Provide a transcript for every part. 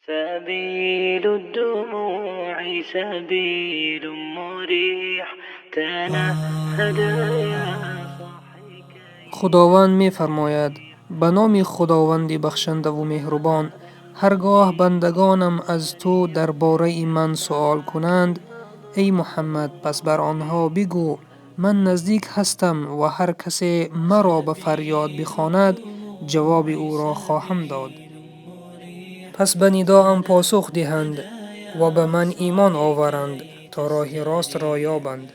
سبيل الدموع سبيل مريح تنهد يا صاحي خداوند می فرماید به نام خداوند بخشنده و مهربان. هرگاه بندگانم از تو درباره من سؤال کنند ای محمد پس بر آنها بگو من نزدیک هستم و هر کسی مرا به فریاد بخواند جواب او را خواهم داد. پس به نداام پاسخ دهند و به من ایمان آورند تا راه راست را یابند.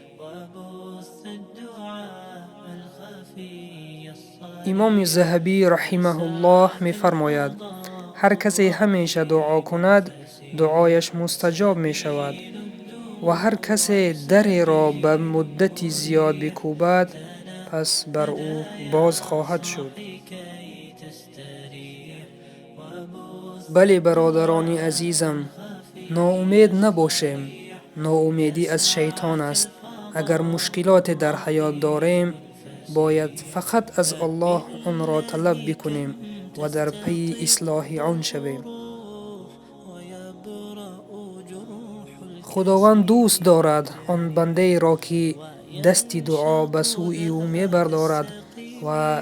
امام ذهبی رحمه الله می فرماید هر کسی همیشه دعا کند دعایش مستجاب می شود و هر کسی دری را به مدت زیاد بکوبد پس بر او باز خواهد شد. بله برادران عزیزم، ناامید نباشیم. ناامیدی از شیطان است. اگر مشکلات در حیات داریم باید فقط از الله آن را طلب بکنیم و در پی اصلاح آن شویم. خداوند دوست دارد آن بنده را که دستی دعا به سوی او می بردارد و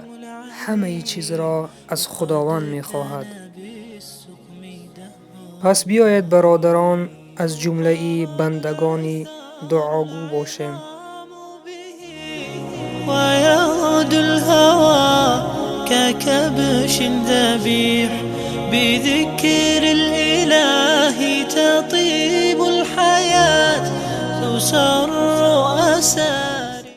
همه چیز را از خداوند می خواهد. پس بیایید برادران از جمله بندگان دعاگو باشیم. ويعود الهوى ككبش ذبيح بذكر الإله تطيب الحياة تسر أسى